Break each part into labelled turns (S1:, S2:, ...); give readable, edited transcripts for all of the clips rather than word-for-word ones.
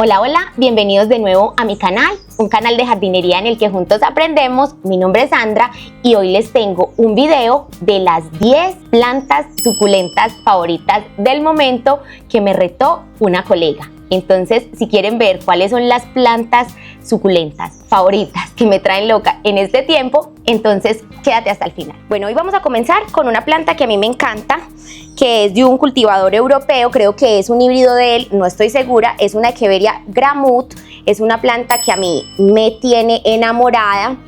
S1: Hola, hola, bienvenidos de nuevo a mi canal, un canal de jardinería en el que juntos aprendemos. Mi nombre es Sandra y hoy les tengo un video de las 10 plantas suculentas favoritas del momento que me retó una colega. Entonces, si quieren ver cuáles son las plantas suculentas favoritas que me traen loca en este tiempo, entonces quédate hasta el final. Bueno, hoy vamos a comenzar con una planta que a mí me encanta, que es de un cultivador europeo, creo que es un híbrido de él, no estoy segura, es una Echeveria Gramut. Es una planta que a mí me tiene enamorada.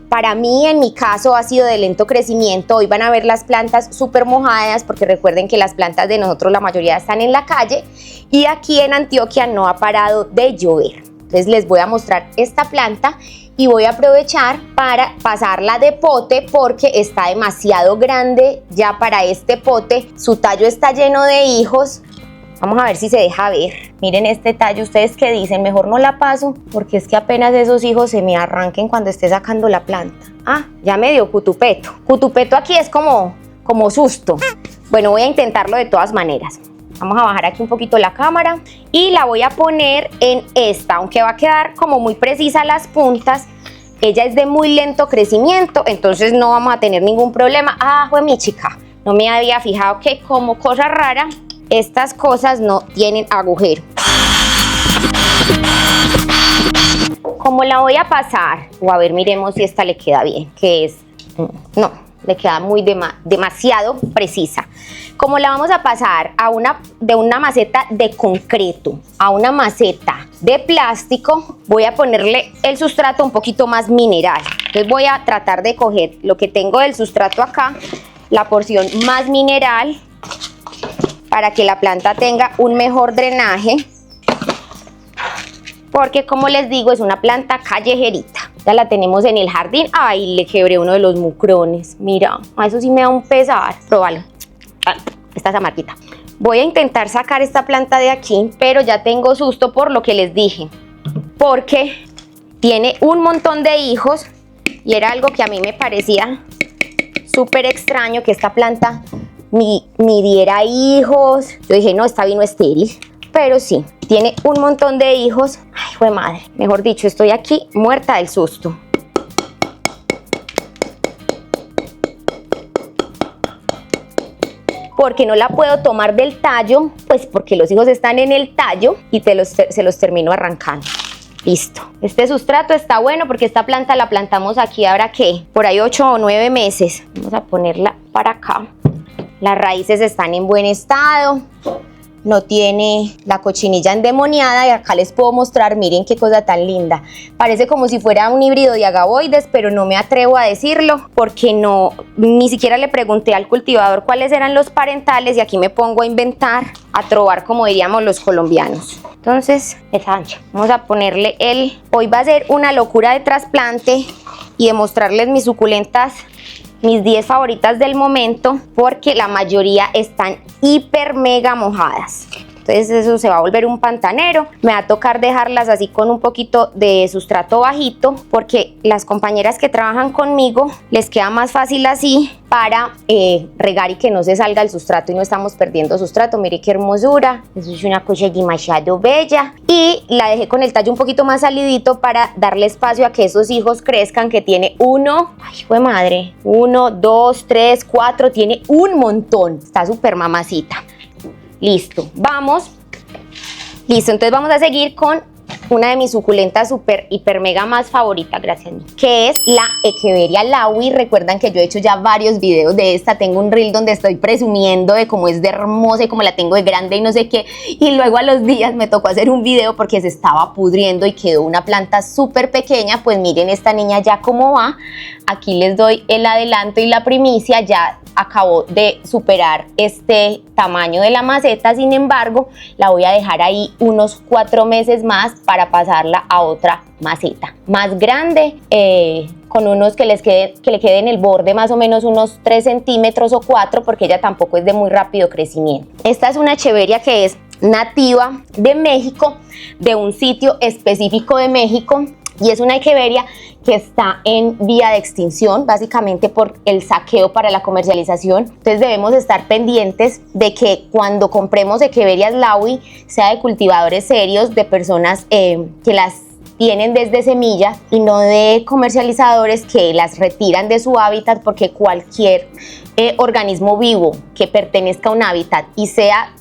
S1: Para mí, en mi caso, ha sido de lento crecimiento. Hoy van a ver las plantas súper mojadas porque recuerden que las plantas de nosotros, la mayoría están en la calle y aquí en Antioquia no ha parado de llover. Entonces les voy a mostrar esta planta y voy a aprovechar para pasarla de pote porque está demasiado grande ya para este pote. Su tallo está lleno de hijos. Vamos a ver si se deja ver. Miren este tallo, ¿ustedes qué dicen? Mejor no la paso porque es que apenas esos hijos se me arranquen cuando esté sacando la planta. Ah, ya me dio cutupeto. Cutupeto aquí es como susto. Bueno, voy a intentarlo de todas maneras. Vamos a bajar aquí un poquito la cámara y la voy a poner en esta, aunque va a quedar como muy precisa las puntas. Ella es de muy lento crecimiento, entonces no vamos a tener ningún problema. Ah, fue mi chica. No me había fijado que como cosa rara, estas cosas no tienen agujero. ¿Cómo la voy a pasar? O a ver, miremos si esta le queda bien. Que es, no, le queda muy demasiado precisa. ¿Cómo la vamos a pasar de una maceta de concreto a una maceta de plástico? Voy a ponerle el sustrato un poquito más mineral. Entonces voy a tratar de coger lo que tengo del sustrato acá, la porción más mineral, para que la planta tenga un mejor drenaje, porque como les digo es una planta callejerita. Ya la tenemos en el jardín. Ay, le quebré uno de los mucrones, mira, eso sí me da un pesar. Próbalo, esta es amarguita. Voy a intentar sacar esta planta de aquí, pero ya tengo susto por lo que les dije, porque tiene un montón de hijos y era algo que a mí me parecía súper extraño que esta planta ni diera hijos. Yo dije, no, está vino estéril, pero sí, tiene un montón de hijos. Ay, jue madre, mejor dicho, estoy aquí muerta del susto. Porque no la puedo tomar del tallo, pues porque los hijos están en el tallo y se los termino arrancando. Listo. Este sustrato está bueno porque esta planta la plantamos aquí, ¿ahora qué? Por ahí 8 o 9 meses. Vamos a ponerla para acá. Las raíces están en buen estado, no tiene la cochinilla endemoniada y acá les puedo mostrar, miren qué cosa tan linda. Parece como si fuera un híbrido de agavoides, pero no me atrevo a decirlo porque ni siquiera le pregunté al cultivador cuáles eran los parentales y aquí me pongo a inventar, a trobar como diríamos los colombianos. Entonces, esa ancha. Vamos a ponerle hoy va a ser una locura de trasplante y de mostrarles mis suculentas, mis 10 favoritas del momento, porque la mayoría están hiper mega mojadas. Entonces eso se va a volver un pantanero. Me va a tocar dejarlas así con un poquito de sustrato bajito, porque las compañeras que trabajan conmigo les queda más fácil así para regar y que no se salga el sustrato y no estamos perdiendo sustrato. Mire qué hermosura, eso es una cosa demasiado bella. Y la dejé con el tallo un poquito más salidito para darle espacio a que esos hijos crezcan, que tiene uno, ay fue madre, 1, 2, 3, 4, tiene un montón, está súper mamacita. Listo, vamos. Listo, entonces vamos a seguir con una de mis suculentas super, hiper, mega más favoritas, gracias, que es la Echeveria Laui. Recuerdan que yo he hecho ya varios videos de esta, tengo un reel donde estoy presumiendo de cómo es de hermosa y cómo la tengo de grande y no sé qué, y luego a los días me tocó hacer un video porque se estaba pudriendo y quedó una planta súper pequeña. Pues miren esta niña ya cómo va. Aquí les doy el adelanto y la primicia, ya acabó de superar este tamaño de la maceta. Sin embargo, la voy a dejar ahí unos 4 meses más para pasarla a otra maceta más grande, con unos que le quede en el borde más o menos unos 3 centímetros o 4, porque ella tampoco es de muy rápido crecimiento. Esta es una Echeveria que es nativa de México, de un sitio específico de México. y es una echeveria que está en vía de extinción, básicamente por el saqueo para la comercialización. Entonces debemos estar pendientes de que cuando compremos echeverias Laui sea de cultivadores serios, de personas que las tienen desde semilla y no de comercializadores que las retiran de su hábitat, porque cualquier organismo vivo que pertenezca a un hábitat y sea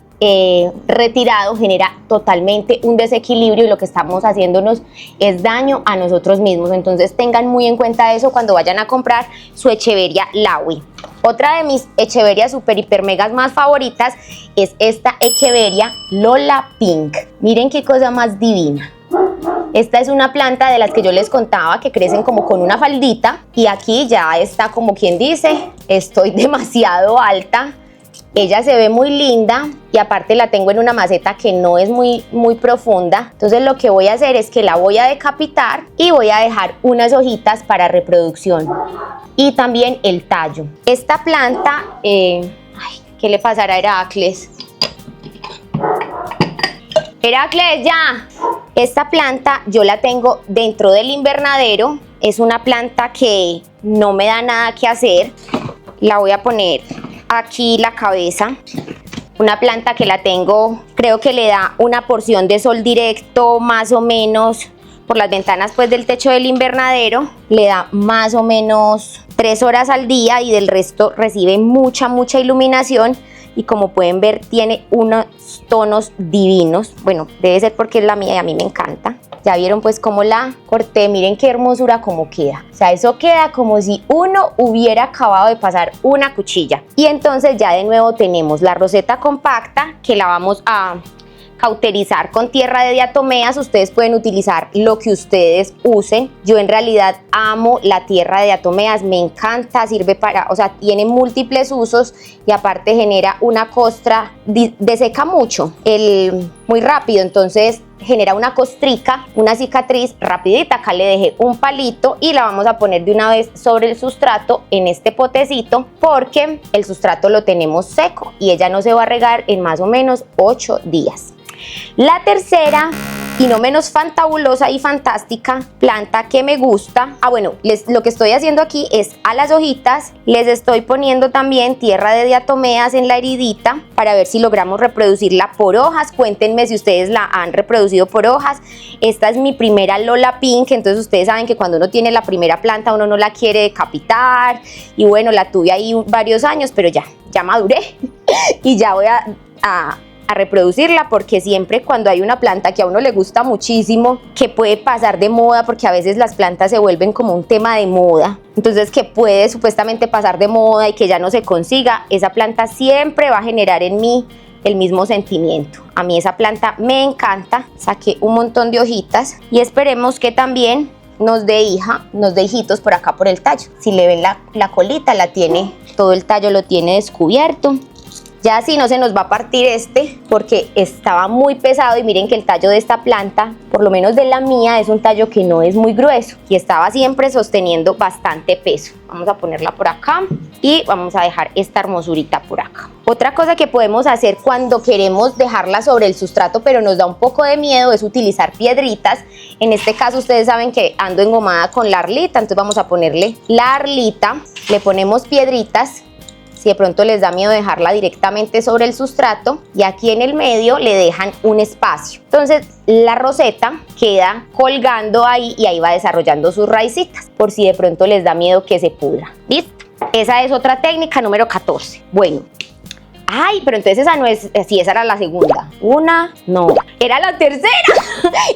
S1: retirado genera totalmente un desequilibrio y lo que estamos haciéndonos es daño a nosotros mismos. Entonces tengan muy en cuenta eso cuando vayan a comprar su echeveria Laui. Otra de mis echeverias super hiper megas más favoritas es esta echeveria Lola Pink. Miren qué cosa más divina. Esta es una planta de las que yo les contaba que crecen como con una faldita, y aquí ya está como quien dice, estoy demasiado alta. Ella se ve muy linda y aparte la tengo en una maceta que no es muy profunda. Entonces lo que voy a hacer es que la voy a decapitar y voy a dejar unas hojitas para reproducción y también el tallo. Esta planta, ¿qué le pasará a Heracles? Heracles, ya. Esta planta yo la tengo dentro del invernadero. Es una planta que no me da nada que hacer. La voy a poner aquí la cabeza. Una planta que la tengo, creo que le da una porción de sol directo más o menos por las ventanas pues del techo del invernadero. Le da más o menos 3 horas al día y del resto recibe mucha iluminación. Y como pueden ver tiene unos tonos divinos. Bueno, debe ser porque es la mía y a mí me encanta. Ya vieron pues cómo la corté, miren qué hermosura cómo queda. O sea, eso queda como si uno hubiera acabado de pasar una cuchilla. Y entonces ya de nuevo tenemos la roseta compacta que la vamos a cauterizar con tierra de diatomeas. Ustedes pueden utilizar lo que ustedes usen. Yo en realidad amo la tierra de diatomeas, me encanta, sirve para, o sea, tiene múltiples usos y aparte genera una costra, deseca mucho, muy rápido, entonces genera una costrica, una cicatriz rapidita. Acá le dejé un palito y la vamos a poner de una vez sobre el sustrato en este potecito porque el sustrato lo tenemos seco y ella no se va a regar en más o menos 8 días. La tercera y no menos fantabulosa y fantástica planta que me gusta, bueno, lo que estoy haciendo aquí es a las hojitas les estoy poniendo también tierra de diatomeas en la heridita para ver si logramos reproducirla por hojas. Cuéntenme si ustedes la han reproducido por hojas. Esta es mi primera Lola Pink, entonces ustedes saben que cuando uno tiene la primera planta uno no la quiere decapitar y bueno, la tuve ahí varios años, pero ya maduré y ya voy a reproducirla, porque siempre cuando hay una planta que a uno le gusta muchísimo, que puede pasar de moda, porque a veces las plantas se vuelven como un tema de moda, entonces que puede supuestamente pasar de moda y que ya no se consiga, esa planta siempre va a generar en mí el mismo sentimiento. A mí esa planta me encanta. Saqué un montón de hojitas y esperemos que también nos dé hijitos por acá por el tallo. Si le ven la colita, la tiene, todo el tallo lo tiene descubierto. Ya así no se nos va a partir porque estaba muy pesado y miren que el tallo de esta planta, por lo menos de la mía, es un tallo que no es muy grueso y estaba siempre sosteniendo bastante peso. Vamos a ponerla por acá y vamos a dejar esta hermosurita por acá. Otra cosa que podemos hacer cuando queremos dejarla sobre el sustrato pero nos da un poco de miedo es utilizar piedritas. En este caso ustedes saben que ando engomada con la arlita, entonces vamos a ponerle la arlita, le ponemos piedritas. Si de pronto les da miedo dejarla directamente sobre el sustrato, y aquí en el medio le dejan un espacio. Entonces la roseta queda colgando ahí y ahí va desarrollando sus raicitas, por si de pronto les da miedo que se pudra. ¿Listo? Esa es otra técnica número 14. Bueno. Ay, pero entonces esa no es, sí, esa era la segunda. No, era la tercera.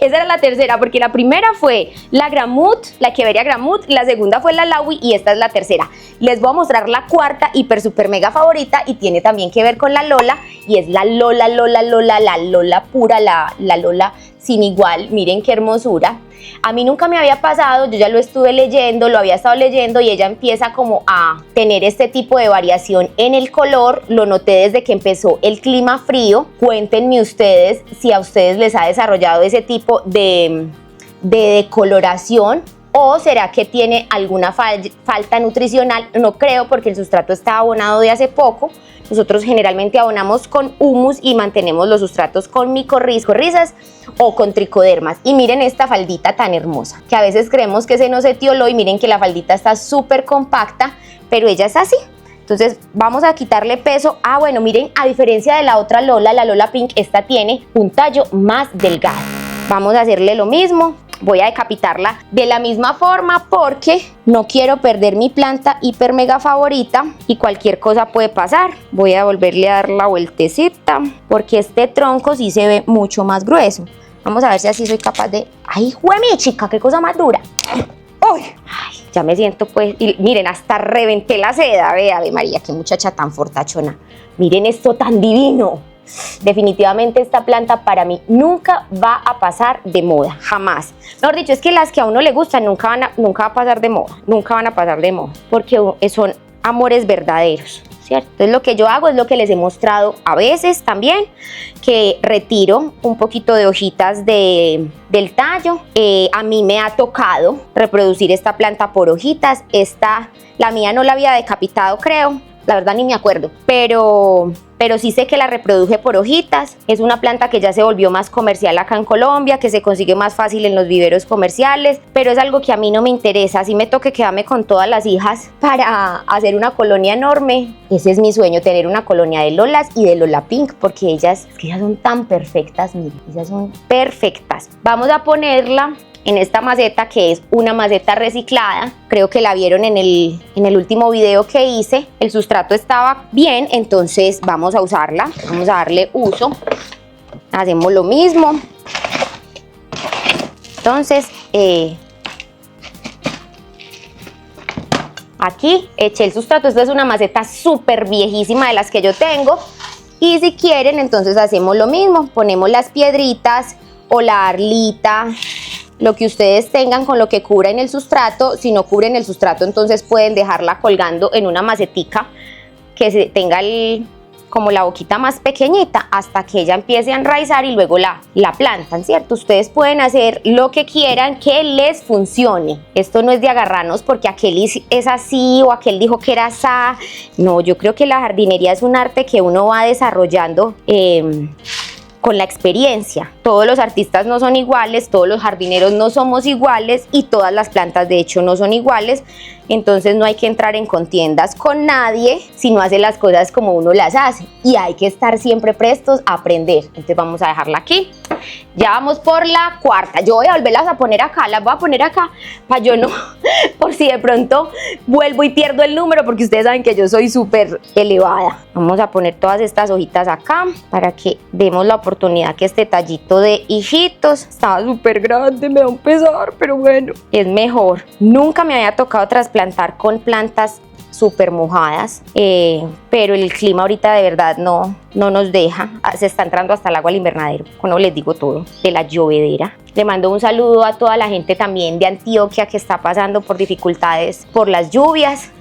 S1: Esa era la tercera, porque la primera fue la Gramut, la echeveria Gramut, la segunda fue la Laui y esta es la tercera. Les voy a mostrar la cuarta hiper super mega favorita y tiene también que ver con la Lola y es la Lola pura, la Lola sin igual. Miren qué hermosura. A mí nunca me había pasado, yo ya lo estuve leyendo, lo había estado leyendo y ella empieza como a tener este tipo de variación en el color. Lo noté desde que empezó el clima frío. Cuéntenme ustedes si a ustedes les ha desarrollado ese tipo de decoloración ¿O será que tiene alguna falta nutricional? No creo, porque el sustrato está abonado de hace poco. Nosotros generalmente abonamos con humus y mantenemos los sustratos con micorrizas o con tricodermas. Y miren esta faldita tan hermosa, que a veces creemos que se nos etioló y miren que la faldita está súper compacta, pero ella es así. Entonces vamos a quitarle peso. Ah, bueno, miren, a diferencia de la otra Lola, la Lola Pink, esta tiene un tallo más delgado. Vamos a hacerle lo mismo. Voy a decapitarla de la misma forma porque no quiero perder mi planta hiper mega favorita y cualquier cosa puede pasar. Voy a volverle a dar la vueltecita porque este tronco sí se ve mucho más grueso. Vamos a ver si así soy capaz de... ¡Ay, juemi, chica! ¡Qué cosa más dura! ¡Uy! Ay, ya me siento pues... Y miren, hasta reventé la seda. Vea, Ave María, qué muchacha tan fortachona. Miren esto tan divino. Definitivamente esta planta para mí nunca va a pasar de moda, jamás. Mejor dicho, es que las que a uno le gustan nunca va a pasar de moda, nunca van a pasar de moda, porque son amores verdaderos, ¿cierto? Entonces lo que yo hago es lo que les he mostrado a veces también, que retiro un poquito de hojitas del tallo. A mí me ha tocado reproducir esta planta por hojitas. La mía no la había decapitado, creo. La verdad ni me acuerdo, pero sí sé que la reproduje por hojitas. Es una planta que ya se volvió más comercial acá en Colombia, que se consigue más fácil en los viveros comerciales, pero es algo que a mí no me interesa. Así me toque quedarme con todas las hijas para hacer una colonia enorme. Ese es mi sueño, tener una colonia de Lolas y de Lola Pink, porque ellas son tan perfectas, miren, ellas son perfectas. Vamos a ponerla en esta maceta, que es una maceta reciclada. Creo que la vieron en el último video que hice. El sustrato estaba bien, entonces vamos a usarla, vamos a darle uso. Hacemos lo mismo. Entonces, aquí eché el sustrato. Esta es una maceta súper viejísima de las que yo tengo. Y si quieren, entonces hacemos lo mismo. Ponemos las piedritas o la arlita, lo que ustedes tengan con lo que cubran el sustrato. Si no cubren el sustrato, entonces pueden dejarla colgando en una macetica que tenga como la boquita más pequeñita hasta que ella empiece a enraizar y luego la plantan, ¿cierto? Ustedes pueden hacer lo que quieran que les funcione. Esto no es de agarrarnos porque aquel es así o aquel dijo que era así. No, yo creo que la jardinería es un arte que uno va desarrollando con la experiencia. Todos los artistas no son iguales, todos los jardineros no somos iguales y todas las plantas de hecho no son iguales. Entonces no hay que entrar en contiendas con nadie si no hace las cosas como uno las hace, y hay que estar siempre prestos a aprender. Entonces vamos a dejarla aquí. Ya vamos por la cuarta. Yo voy a volverlas a poner acá, las voy a poner acá para yo no, por si de pronto vuelvo y pierdo el número, porque ustedes saben que yo soy súper elevada. Vamos a poner todas estas hojitas acá para que demos la oportunidad que este tallito de hijitos estaba súper grande, me da un pesar, pero bueno, es mejor. Nunca me había tocado trasplantar con plantas súper mojadas, pero el clima ahorita de verdad no nos deja. Se está entrando hasta el agua al invernadero, no les digo todo, de la llovedera. Le mando un saludo a toda la gente también de Antioquia que está pasando por dificultades por las lluvias.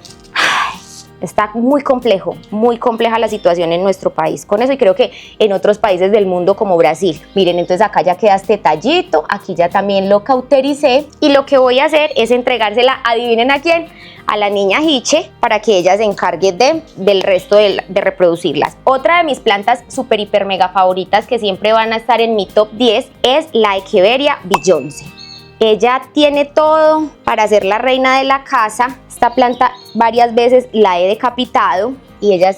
S1: Está muy compleja la situación en nuestro país con eso, y creo que en otros países del mundo como Brasil. Miren, entonces acá ya queda este tallito, aquí ya también lo cautericé, y lo que voy a hacer es entregársela, adivinen a quién, a la niña Hiche, para que ella se encargue del resto de reproducirlas. Otra de mis plantas super hiper mega favoritas que siempre van a estar en mi top 10 es la Echeveria Beyoncé. Ella tiene todo para ser la reina de la casa. Esta planta varias veces la he decapitado y ella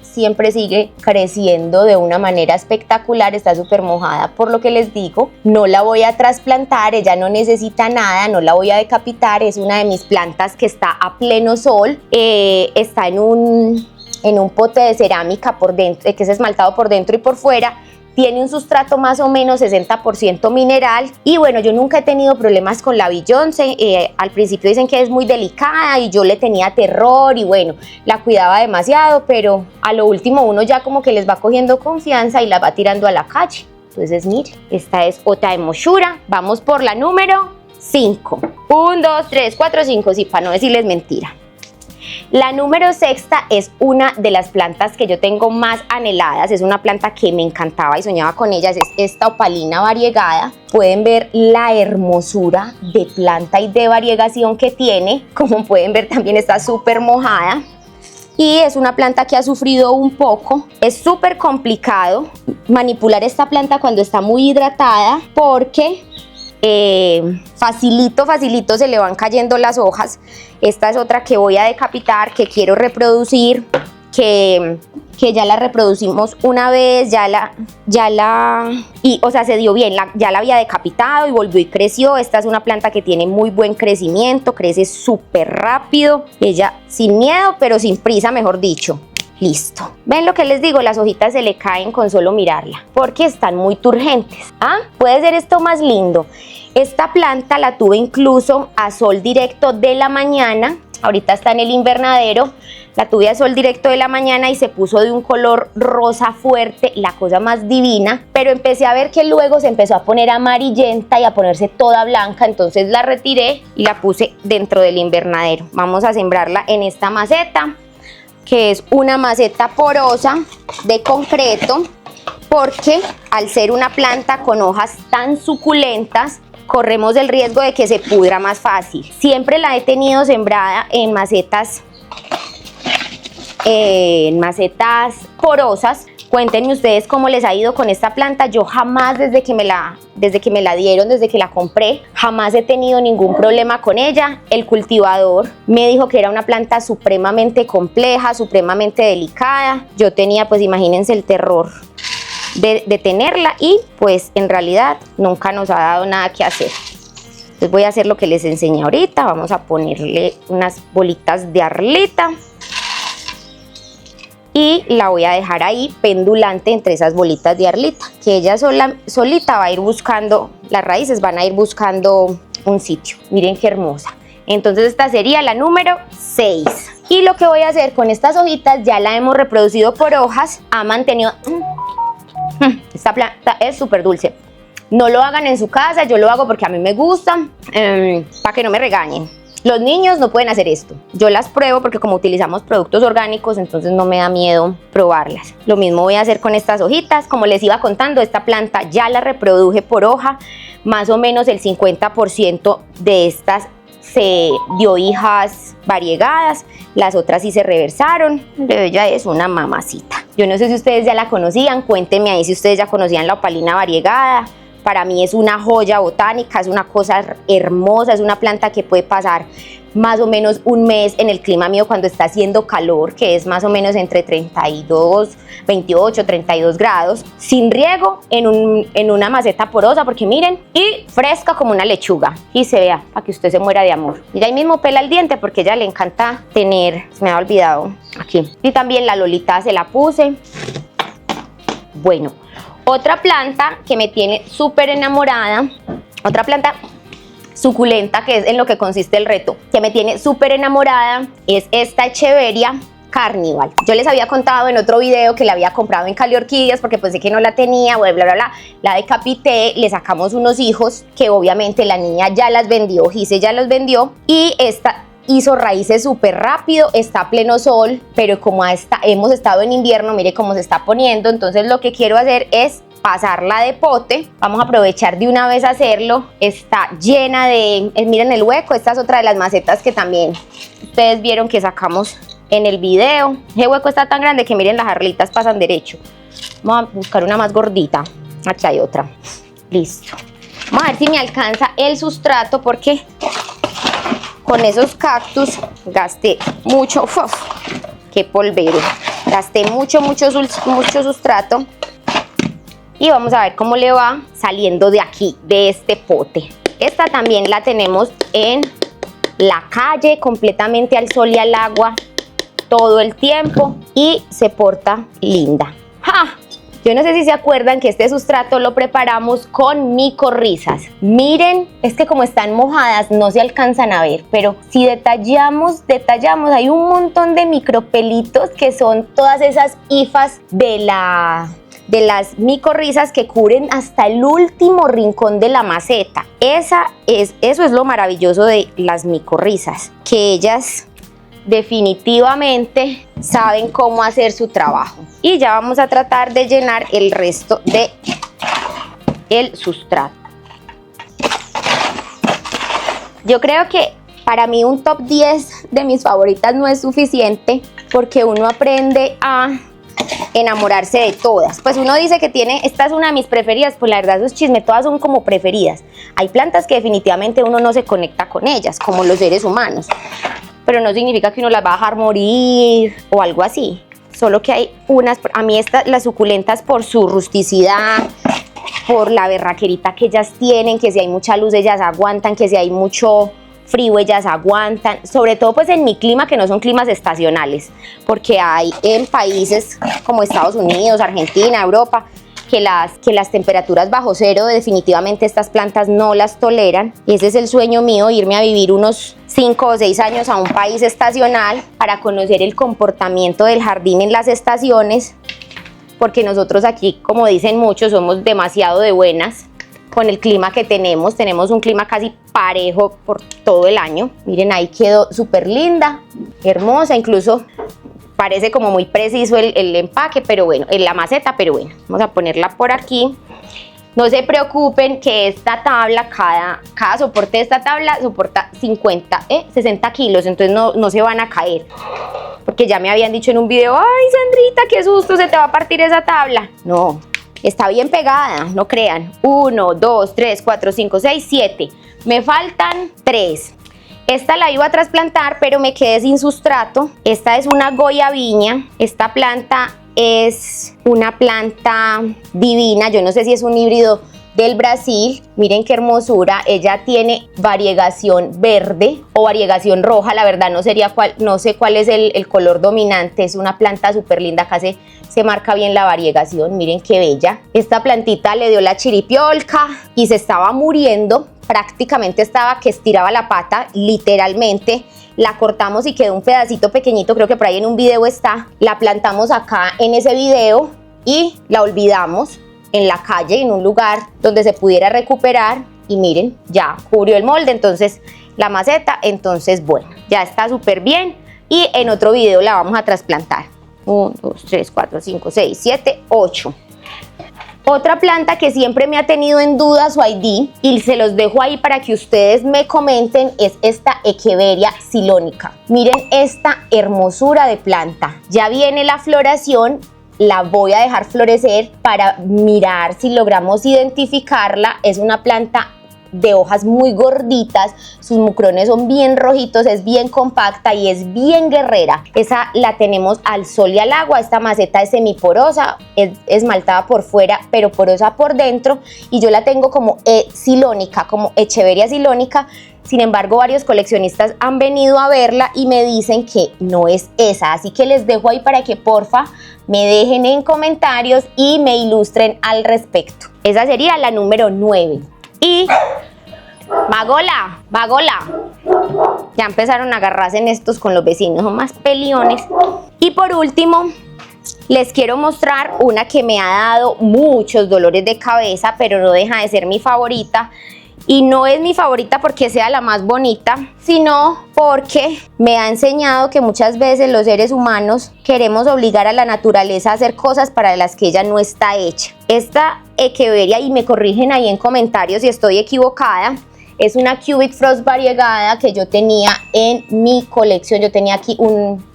S1: siempre sigue creciendo de una manera espectacular. Está súper mojada, por lo que les digo. No la voy a trasplantar, ella no necesita nada, no la voy a decapitar. Es una de mis plantas que está a pleno sol. Está en un pote de cerámica por dentro, que es esmaltado por dentro y por fuera. Tiene un sustrato más o menos 60% mineral, y bueno, yo nunca he tenido problemas con la Beyoncé. Al principio dicen que es muy delicada y yo le tenía terror y bueno, la cuidaba demasiado, pero a lo último uno ya como que les va cogiendo confianza y la va tirando a la calle. Entonces mire, esta es Ota Emoshura. Vamos por la número 5. 1, 2, 3, 4, 5, sí, para no decirles mentira. La número sexta es una de las plantas que yo tengo más anheladas, es una planta que me encantaba y soñaba con ella, es esta opalina variegada. Pueden ver la hermosura de planta y de variegación que tiene, como pueden ver también está súper mojada. Y es una planta que ha sufrido un poco. Es súper complicado manipular esta planta cuando está muy hidratada porque facilito se le van cayendo las hojas. Esta es otra que voy a decapitar, que quiero reproducir, que ya la reproducimos una vez, o sea, se dio bien, ya la había decapitado y volvió y creció. Esta es una planta que tiene muy buen crecimiento, crece súper rápido, ella sin miedo, pero sin prisa, mejor dicho. Listo. ¿Ven lo que les digo? Las hojitas se le caen con solo mirarla, porque están muy turgentes. ¿Ah? Puede ser esto más lindo. Esta planta la tuve incluso a sol directo de la mañana. Ahorita está en el invernadero. La tuve a sol directo de la mañana y se puso de un color rosa fuerte, la cosa más divina. Pero empecé a ver que luego se empezó a poner amarillenta y a ponerse toda blanca. Entonces la retiré y la puse dentro del invernadero. Vamos a sembrarla en esta maceta, que es una maceta porosa de concreto, porque al ser una planta con hojas tan suculentas, corremos el riesgo de que se pudra más fácil. Siempre la he tenido sembrada en macetas porosas. Cuéntenme ustedes cómo les ha ido con esta planta. Yo jamás, desde que me la dieron, desde que la compré, jamás he tenido ningún problema con ella. El cultivador me dijo que era una planta supremamente compleja, supremamente delicada. Yo tenía, pues imagínense el terror de tenerla, y pues en realidad nunca nos ha dado nada que hacer. Entonces voy a hacer lo que les enseñé ahorita. Vamos a ponerle unas bolitas de arlita y la voy a dejar ahí pendulante entre esas bolitas de arlita, que ella solita va a ir buscando, las raíces van a ir buscando un sitio. Miren qué hermosa. Entonces esta sería la número 6. Y lo que voy a hacer con estas hojitas, ya la hemos reproducido por hojas, ha mantenido... Esta planta es súper dulce. No lo hagan en su casa, yo lo hago porque a mí me gusta, para que no me regañen. Los niños no pueden hacer esto. Yo las pruebo porque como utilizamos productos orgánicos, entonces no me da miedo probarlas. Lo mismo voy a hacer con estas hojitas. Como les iba contando, esta planta ya la reproduje por hoja. Más o menos el 50% de estas se dio hijas variegadas, las otras sí se reversaron. Ella es una mamacita. Yo no sé si ustedes ya la conocían, cuéntenme ahí si ustedes ya conocían la opalina variegada. Para mí es una joya botánica, es una cosa hermosa, es una planta que puede pasar más o menos un mes en el clima mío cuando está haciendo calor, que es más o menos entre 28, 32 grados, sin riego, en una maceta porosa, porque miren, y fresca como una lechuga, y se vea, para que usted se muera de amor. Y ahí mismo pela el diente porque a ella le encanta tener, se me ha olvidado, aquí. Y también la lolita se la puse. Bueno, otra planta que me tiene súper enamorada, otra planta suculenta, que es en lo que consiste el reto, que me tiene súper enamorada, es esta Echeveria Carnival. Yo les había contado en otro video que la había comprado en Cali Orquídeas porque pensé que no la tenía, bla, bla, bla. La decapité, le sacamos unos hijos que obviamente la niña ya las vendió, Gise ya los vendió, y esta hizo raíces súper rápido, está a pleno sol, pero como hemos estado en invierno, mire cómo se está poniendo. Entonces lo que quiero hacer es pasarla de pote. Vamos a aprovechar de una vez a hacerlo. Está llena de, miren el hueco, esta es otra de las macetas que también ustedes vieron que sacamos en el video. Ese hueco está tan grande que miren, las arlitas pasan derecho. Vamos a buscar una más gordita. Aquí hay otra. Listo. Vamos a ver si me alcanza el sustrato porque con esos cactus gasté mucho, qué polvero, gasté mucho sustrato. Y vamos a ver cómo le va saliendo de aquí, de este pote. Esta también la tenemos en la calle, completamente al sol y al agua, todo el tiempo, y se porta linda. ¡Ja! Yo no sé si se acuerdan que este sustrato lo preparamos con micorrizas. Miren, es que como están mojadas no se alcanzan a ver, pero si detallamos, hay un montón de micropelitos que son todas esas hifas de las micorrizas que cubren hasta el último rincón de la maceta. Eso es lo maravilloso de las micorrizas, que ellas definitivamente saben cómo hacer su trabajo. Y ya vamos a tratar de llenar el resto de el sustrato. Yo creo que para mí un top 10 de mis favoritas no es suficiente, porque uno aprende a enamorarse de todas. Pues uno dice que esta es una de mis preferidas, pues la verdad eso es chisme, todas son como preferidas. Hay plantas que definitivamente uno no se conecta con ellas, como los seres humanos, pero no significa que uno las va a dejar morir o algo así. Solo que hay unas, a mí las suculentas, por su rusticidad, por la berraquerita que ellas tienen, que si hay mucha luz ellas aguantan, que si hay mucho frío ellas aguantan, sobre todo pues en mi clima, que no son climas estacionales, porque hay en países como Estados Unidos, Argentina, Europa, que las temperaturas bajo cero definitivamente estas plantas no las toleran. Y ese es el sueño mío, irme a vivir unos 5 o 6 años a un país estacional para conocer el comportamiento del jardín en las estaciones, porque nosotros aquí, como dicen muchos, somos demasiado de buenas con el clima que tenemos un clima casi parejo por todo el año. Miren, ahí quedó súper linda, hermosa, incluso parece como muy preciso el empaque, pero bueno, en la maceta, pero bueno, vamos a ponerla por aquí. No se preocupen que esta tabla, cada soporte de esta tabla soporta 60 kilos, entonces no se van a caer. Porque ya me habían dicho en un video, ay Sandrita, qué susto, se te va a partir esa tabla. No, está bien pegada, no crean. 1, 2, 3, 4, 5, 6, 7. Me faltan 3. Esta la iba a trasplantar, pero me quedé sin sustrato. Esta es una Goya viña. Esta planta es una planta divina. Yo no sé si es un híbrido del Brasil. Miren qué hermosura. Ella tiene variegación verde o variegación roja. La verdad no sé cuál es el color dominante. Es una planta súper linda. Acá se marca bien la variegación. Miren qué bella. Esta plantita le dio la chiripiolca y se estaba muriendo. Prácticamente estaba que estiraba la pata, literalmente. La cortamos y quedó un pedacito pequeñito, creo que por ahí en un video está. La plantamos acá en ese video y la olvidamos en la calle, en un lugar donde se pudiera recuperar. Y miren, ya cubrió el molde, entonces la maceta, entonces bueno, ya está súper bien. Y en otro video la vamos a trasplantar. 1, 2, 3, 4, 5, 6, 7, 8. Otra planta que siempre me ha tenido en duda su ID, y se los dejo ahí para que ustedes me comenten, es esta Echeveria silonica. Miren esta hermosura de planta. Ya viene la floración, la voy a dejar florecer para mirar si logramos identificarla. Es una planta de hojas muy gorditas, sus mucrones son bien rojitos, es bien compacta y es bien guerrera. Esa la tenemos al sol y al agua. Esta maceta es semiporosa, es esmaltada por fuera pero porosa por dentro, y yo la tengo como silónica, como Echeveria silónica. Sin embargo, varios coleccionistas han venido a verla y me dicen que no es esa, así que les dejo ahí para que porfa me dejen en comentarios y me ilustren al respecto. Esa sería la número 9. Y Magola, ya empezaron a agarrarse en estos con los vecinos, son más peliones. Y por último, les quiero mostrar una que me ha dado muchos dolores de cabeza, pero no deja de ser mi favorita. Y no es mi favorita porque sea la más bonita, sino porque me ha enseñado que muchas veces los seres humanos queremos obligar a la naturaleza a hacer cosas para las que ella no está hecha. Esta Echeveria, y me corrigen ahí en comentarios si estoy equivocada, es una Cubic Frost variegada que yo tenía en mi colección. Yo tenía aquí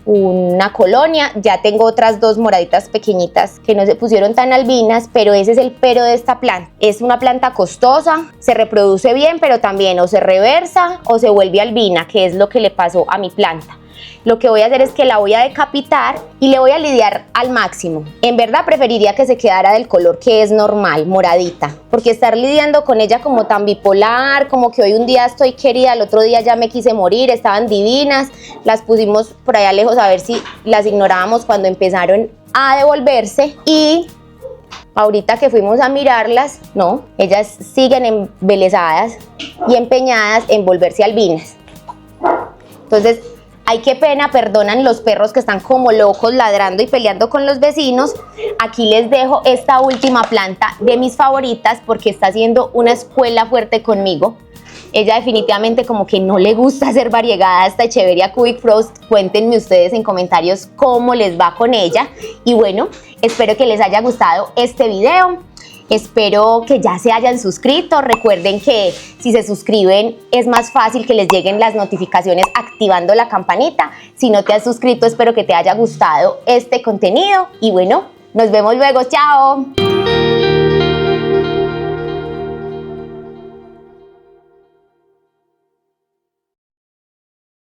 S1: una colonia, ya tengo otras 2 moraditas pequeñitas que no se pusieron tan albinas, pero ese es el pero de esta planta. Es una planta costosa, se reproduce bien, pero también o se reversa o se vuelve albina, que es lo que le pasó a mi planta. Lo que voy a hacer es que la voy a decapitar y le voy a lidiar al máximo. En verdad preferiría que se quedara del color que es normal, moradita, porque estar lidiando con ella como tan bipolar, como que hoy un día estoy querida, el otro día ya me quise morir. Estaban divinas, las pusimos por allá lejos a ver si las ignorábamos cuando empezaron a devolverse, y ahorita que fuimos a mirarlas, no, ellas siguen embelesadas y empeñadas en volverse albinas. Entonces, ay, qué pena, perdonan los perros que están como locos ladrando y peleando con los vecinos. Aquí les dejo esta última planta de mis favoritas porque está haciendo una escuela fuerte conmigo. Ella definitivamente como que no le gusta hacer variegada esta Echeveria Cubic Frost. Cuéntenme ustedes en comentarios cómo les va con ella. Y bueno, espero que les haya gustado este video. Espero que ya se hayan suscrito. Recuerden que si se suscriben es más fácil que les lleguen las notificaciones activando la campanita. Si no te has suscrito, espero que te haya gustado este contenido. Y bueno, nos vemos luego. ¡Chao!